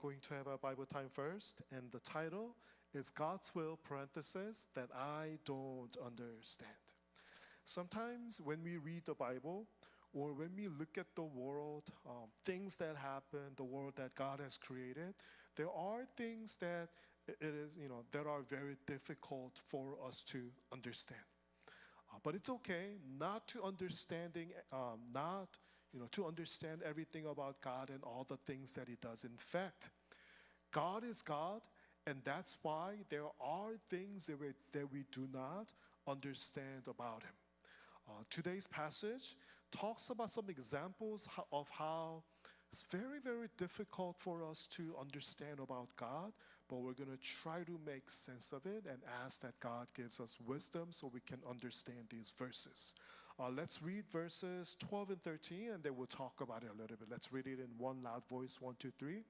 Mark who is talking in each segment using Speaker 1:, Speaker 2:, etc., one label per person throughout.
Speaker 1: going to have a Bible time first, and the title is God's Will, parenthesis, that I don't understand. Sometimes when we read the Bible, or when we look at the world, things that happen, the world that God has created, there are things that that are very difficult for us to understand. But it's okay not to to understand everything about God and all the things that He does. In fact, God is God, and that's why there are things that we do not understand about Him. Today's passage talks about some examples of how it's very, very difficult for us to understand about God, but we're going to try to make sense of it and ask that God gives us wisdom so we can understand these verses. Let's read verses 12 and 13, and then we'll talk about it a little bit. Let's read it in one loud voice, 1, 2, 3.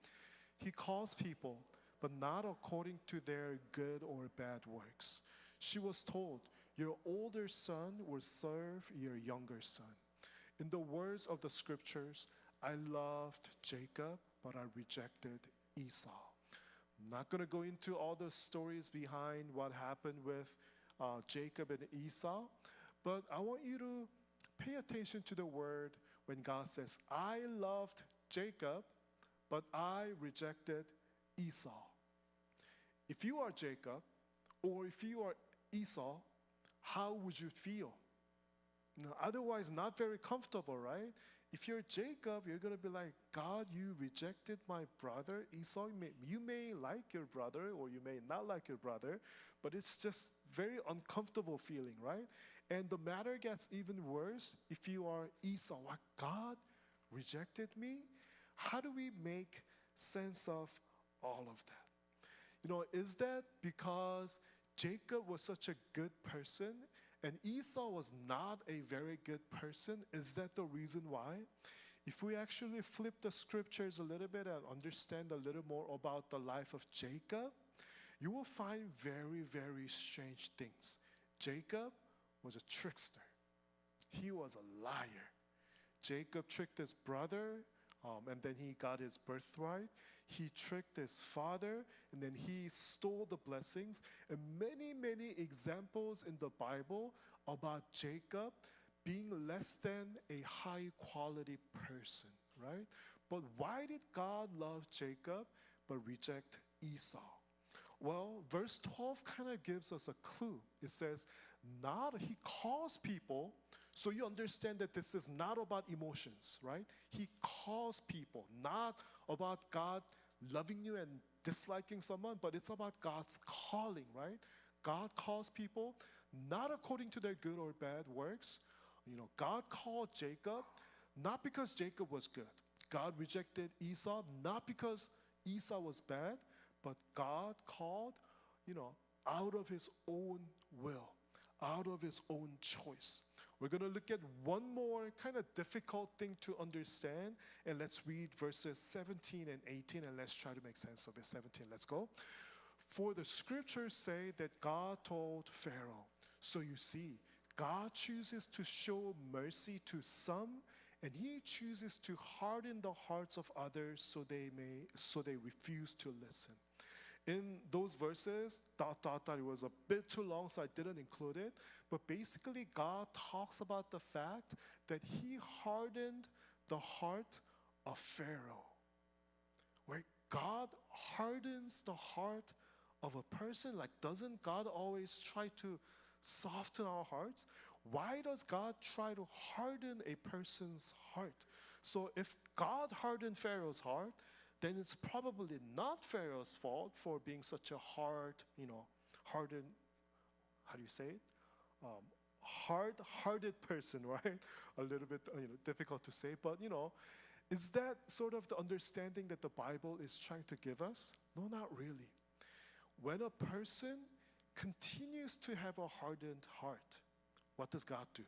Speaker 1: He calls people, but not according to their good or bad works. She was told, your older son will serve your younger son. In the words of the scriptures, I loved Jacob, but I rejected Esau. I'm not going to go into all the stories behind what happened with Jacob and Esau, but I want you to pay attention to the word when God says, I loved Jacob, but I rejected Esau. If you are Jacob, or if you are Esau, how would you feel? Now, otherwise, not very comfortable, right? If you're Jacob, you're going to be like, God, you rejected my brother Esau. You may like your brother, or you may not like your brother, but it's just very uncomfortable feeling, right? And the matter gets even worse if you are Esau. Like, God rejected me? How do we make sense of all of that? Is that because Jacob was such a good person and Esau was not a very good person? Is that the reason why? If we actually flip the scriptures a little bit and understand a little more about the life of Jacob, you will find very, very strange things. Jacob was a trickster. He was a liar. Jacob tricked his brother, and then he got his birthright. He tricked his father, and then he stole the blessings. And many, many examples in the Bible about Jacob being less than a high quality person, right? But why did God love Jacob but reject Esau? Well, verse 12 kind of gives us a clue. It says, he calls people, so you understand that this is not about emotions, right? He calls people, not about God loving you and disliking someone, but it's about God's calling, right? God calls people not according to their good or bad works. God called Jacob not because Jacob was good. God rejected Esau not because Esau was bad, but God called, out of His own will, out of His own choice. We're going to look at one more kind of difficult thing to understand, and let's read verses 17 and 18, and let's try to make sense of it. 17, let's go. For the scriptures say that God told Pharaoh, so you see, God chooses to show mercy to some, and He chooses to harden the hearts of others so they refuse to listen. In those verses, it was a bit too long, so I didn't include it. But basically, God talks about the fact that He hardened the heart of Pharaoh. Where God hardens the heart of a person, doesn't God always try to soften our hearts? Why does God try to harden a person's heart? So if God hardened Pharaoh's heart, then it's probably not Pharaoh's fault for being such a hardened, how do you say it? Hard-hearted person, right? A little bit difficult to say, but is that sort of the understanding that the Bible is trying to give us? No, not really. When a person continues to have a hardened heart, what does God do?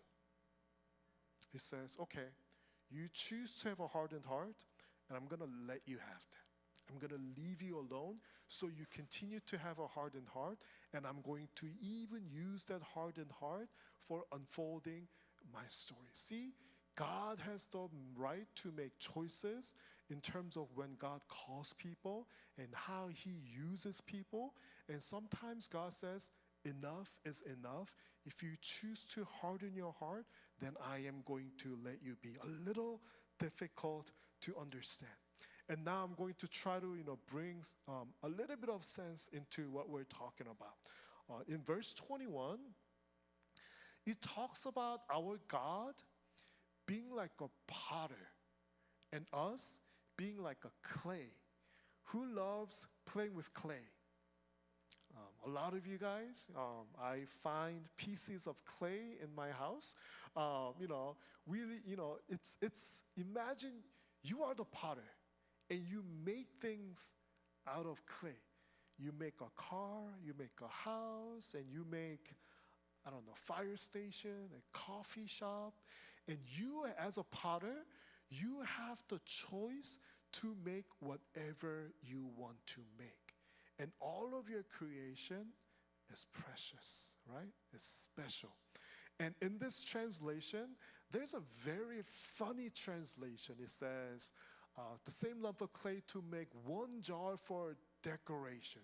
Speaker 1: He says, okay, you choose to have a hardened heart, and I'm going to let you have that. I'm going to leave you alone so you continue to have a hardened heart, and I'm going to even use that hardened heart for unfolding my story. See, God has the right to make choices, in terms of when God calls people and how He uses people. And sometimes God says, enough is enough. If you choose to harden your heart, then I am going to let you be. A little difficult to understand. And now I'm going to try to bring a little bit of sense into what we're talking about. In verse 21, it talks about our God being like a potter and us being like a clay. Who loves playing with clay? A lot of you guys, I find pieces of clay in my house. Really, it's imagine you are the potter and you make things out of clay. You make a car, you make a house, and you make, I don't know, fire station, a coffee shop. And you, as a potter, you have the choice to make whatever you want to make. And all of your creation is precious, right? It's special. And in this translation, there's a very funny translation. It says, the same lump of clay to make one jar for decoration.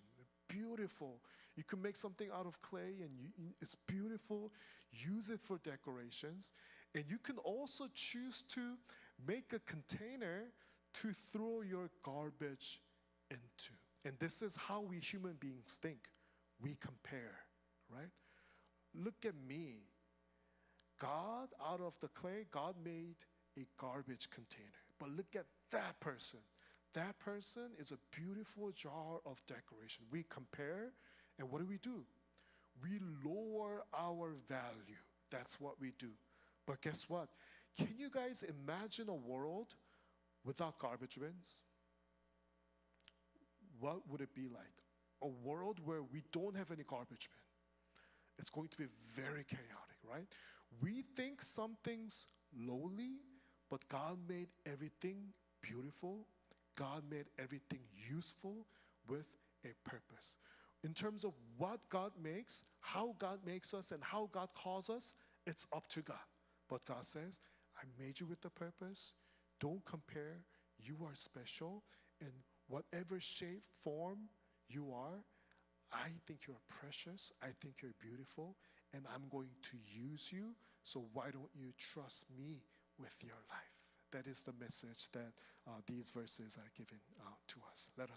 Speaker 1: Beautiful. You can make something out of clay and it's beautiful. Use it for decorations. And you can also choose to make a container to throw your garbage into. And this is how we human beings think. We compare, right? Look at me. God, out of the clay, God made a garbage container. But look at that person. That person is a beautiful jar of decoration. We compare, and what do? We lower our value. That's what we do. But guess what? Can you guys imagine a world without garbage bins? What would it be like? A world where we don't have any garbage bin. It's going to be very chaotic, right? We think something's lowly, but God made everything beautiful. God made everything useful with a purpose. In terms of what God makes, how God makes us, and how God calls us, it's up to God. But God says, I made you with a purpose. Don't compare. You are special. And whatever shape, form you are, I think you're precious. I think you're beautiful. And I'm going to use you. So why don't you trust me with your life? That is the message that these verses are giving to us. Let us